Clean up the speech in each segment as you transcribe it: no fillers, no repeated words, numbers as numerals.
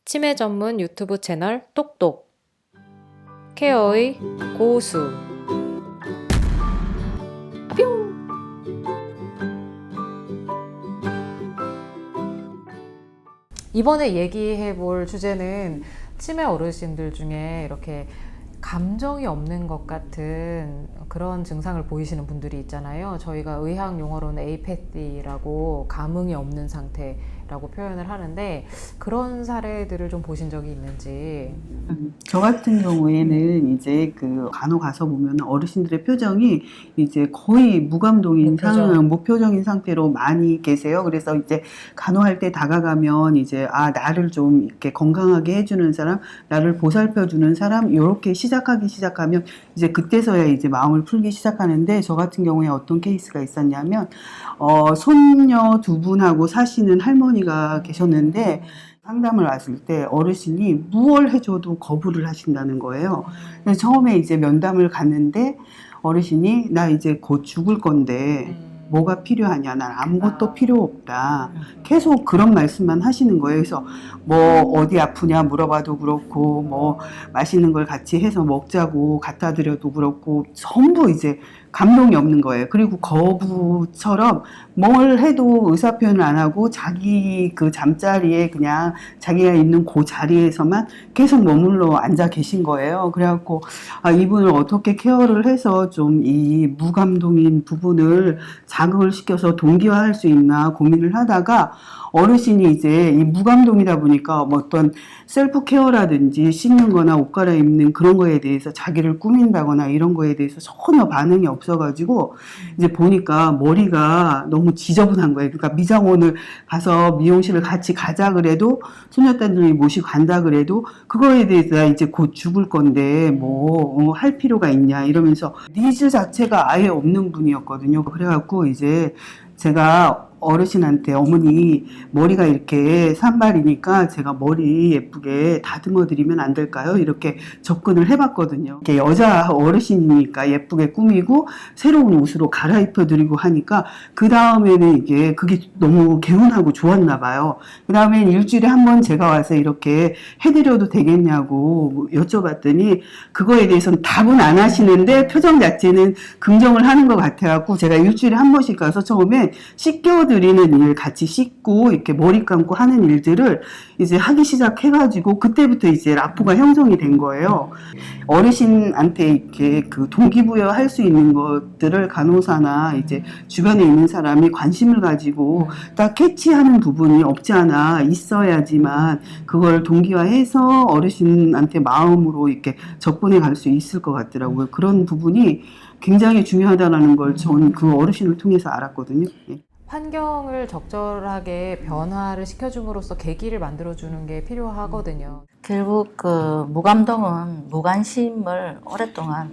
치매 전문 유튜브 채널 똑똑 케어의 고수 뿅! 이번에 얘기해 볼 주제는 치매 어르신들 중에 이렇게 감정이 없는 것 같은 그런 증상을 보이시는 분들이 있잖아요. 저희가 의학 용어로는 에이패티라고 감흥이 없는 상태라고 표현을 하는데 그런 사례들을 좀 보신 적이 있는지. 저 같은 경우에는 이제 그 간호 가서 보면 어르신들의 표정이 이제 거의 무감동인 무표정인 상태로 많이 계세요. 그래서 이제 간호할 때 다가가면 이제 나를 좀 이렇게 건강하게 해주는 사람, 나를 보살펴주는 사람 이렇게 시작하면 이제 그때서야 이제 마음을 풀기 시작하는데, 저 같은 경우에 어떤 케이스가 있었냐면 손녀 두 분하고 사시는 할머니가 계셨는데 상담을 왔을 때 어르신이 무얼 해줘도 거부를 하신다는 거예요. 그래서 처음에 이제 면담을 갔는데 어르신이 나 이제 곧 죽을 건데 뭐가 필요하냐, 난 아무것도 필요 없다, 계속 그런 말씀만 하시는 거예요. 그래서 뭐 어디 아프냐 물어봐도 그렇고, 뭐 맛있는 걸 같이 해서 먹자고 갖다 드려도 그렇고, 전부 이제 감동이 없는 거예요. 그리고 거부처럼 뭘 해도 의사 표현을 안 하고 자기 그 잠자리에 그냥 자기가 있는 그 자리에서만 계속 머물러 앉아 계신 거예요. 그래갖고 이분을 어떻게 케어를 해서 좀 이 무감동인 부분을 자극을 시켜서 동기화할 수 있나 고민을 하다가, 어르신이 이제 이 무감동이다 보니까 뭐 어떤 셀프 케어라든지 씻는 거나 옷 갈아입는 그런 거에 대해서 자기를 꾸민다거나 이런 거에 대해서 전혀 반응이 없어가지고 이제 보니까 머리가 너무 지저분한 거예요. 그러니까 미장원을 가서 미용실을 같이 가자 그래도, 소녀딸들이 모시고 간다 그래도 그거에 대해서 이제 곧 죽을 건데 뭐 할 필요가 있냐 이러면서 니즈 자체가 아예 없는 분이었거든요. 그래갖고 이제 제가 어르신한테 어머니 머리가 이렇게 산발이니까 제가 머리 예쁘게 다듬어 드리면 안 될까요? 이렇게 접근을 해봤거든요. 이렇게 여자 어르신이니까 예쁘게 꾸미고 새로운 옷으로 갈아입혀 드리고 하니까 그 다음에는 이게 그게 너무 개운하고 좋았나 봐요. 그 다음엔 일주일에 한 번 제가 와서 이렇게 해드려도 되겠냐고 여쭤봤더니 그거에 대해서는 답은 안 하시는데 표정 자체는 긍정을 하는 것 같아갖고, 제가 일주일에 한 번씩 가서 처음에 씻겨드리는 일, 같이 씻고 이렇게 머리 감고 하는 일들을 이제 하기 시작해가지고 그때부터 이제 라포가 형성이 된 거예요. 어르신한테 이렇게 그 동기부여 할 수 있는 것들을 간호사나 이제 주변에 있는 사람이 관심을 가지고 딱 캐치하는 부분이 없지 않아 있어야지만 그걸 동기화해서 어르신한테 마음으로 이렇게 접근해 갈 수 있을 것 같더라고요. 그런 부분이 굉장히 중요하다는 걸 전 그 어르신을 통해서 알았거든요. 환경을 적절하게 변화를 시켜줌으로써 계기를 만들어주는 게 필요하거든요. 결국 그 무감동은 무관심을 오랫동안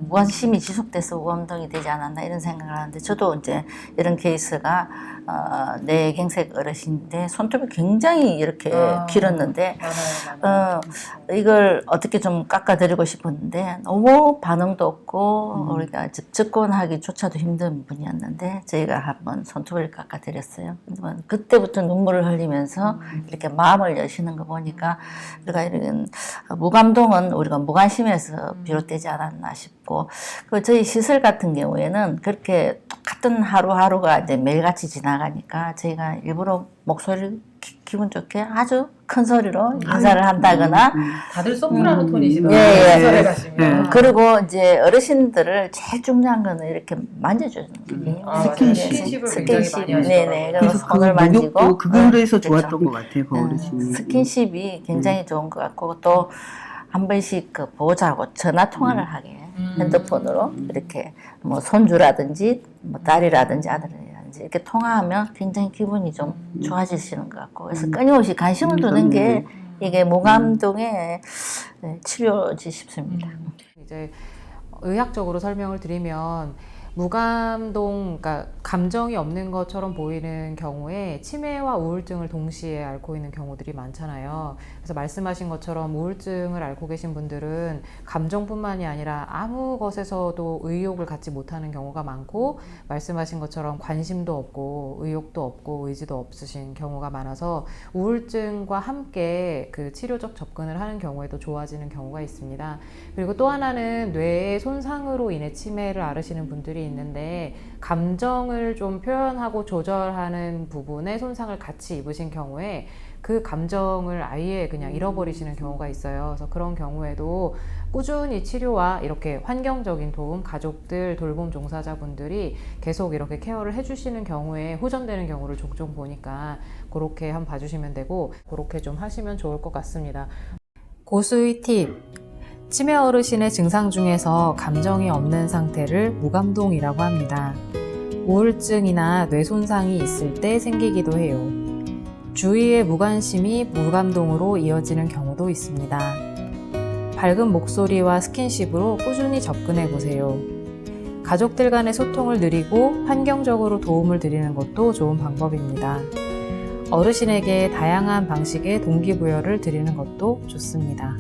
무관심이 지속돼서 무감동이 되지 않았나 이런 생각을 하는데, 저도 이제 이런 케이스가 뇌경색 어르신인데 손톱이 굉장히 이렇게 길었는데 이걸 어떻게 좀 깎아드리고 싶었는데 너무 반응도 없고 우리가 접근하기조차도 힘든 분이었는데 저희가 한번 손톱을 깎아드렸어요. 그때부터 눈물을 흘리면서 이렇게 마음을 여시는 거 보니까 우리가 이런 무감동은 우리가 무관심에서 비롯되지 않았나 싶고, 그 저희 시설 같은 경우에는 그렇게 똑같은 하루하루가 이제 매일같이 지나가니까 저희가 일부러 목소리를 기분 좋게 아주 큰 소리로 인사를 한다거나, 다들 소프라노 톤이시더라고요. 예. 시설에 가시면. 그리고 이제 어르신들을 제일 중요한 거는 이렇게 만져주는 거예요. 스킨십을 굉장히 많이 하시더라고요. 네네. 그래서 그래서 손을 만지고 그거에서 그렇죠. 좋았던 것 같아요, 그 어르신이. 스킨십이 굉장히 좋은 것 같고, 또 한 번씩 그 보호자하고 전화 통화를 하게 핸드폰으로 이렇게 뭐 손주라든지 뭐 딸이라든지 아들이라든지 이렇게 통화하면 굉장히 기분이 좀 좋아지시는 것 같고, 그래서 끊임없이 관심을 두는 게 이게 무감동의 치료지 싶습니다. 이제 의학적으로 설명을 드리면 무감동, 그러니까 감정이 없는 것처럼 보이는 경우에 치매와 우울증을 동시에 앓고 있는 경우들이 많잖아요. 그래서 말씀하신 것처럼 우울증을 앓고 계신 분들은 감정뿐만이 아니라 아무 것에서도 의욕을 갖지 못하는 경우가 많고, 말씀하신 것처럼 관심도 없고 의욕도 없고 의지도 없으신 경우가 많아서 우울증과 함께 그 치료적 접근을 하는 경우에도 좋아지는 경우가 있습니다. 그리고 또 하나는 뇌의 손상으로 인해 치매를 앓으시는 분들이 있는데, 감정을 좀 표현하고 조절하는 부분에 손상을 같이 입으신 경우에 그 감정을 아예 그냥 잃어버리시는 경우가 있어요. 그래서 그런 경우에도 꾸준히 치료와 이렇게 환경적인 도움, 가족들, 돌봄 종사자분들이 계속 이렇게 케어를 해주시는 경우에 호전되는 경우를 종종 보니까 그렇게 한번 봐주시면 되고, 그렇게 좀 하시면 좋을 것 같습니다. 고수의 팁! 치매 어르신의 증상 중에서 감정이 없는 상태를 무감동이라고 합니다. 우울증이나 뇌 손상이 있을 때 생기기도 해요. 주위의 무관심이 무감동으로 이어지는 경우도 있습니다. 밝은 목소리와 스킨십으로 꾸준히 접근해 보세요. 가족들 간의 소통을 늘리고 환경적으로 도움을 드리는 것도 좋은 방법입니다. 어르신에게 다양한 방식의 동기부여를 드리는 것도 좋습니다.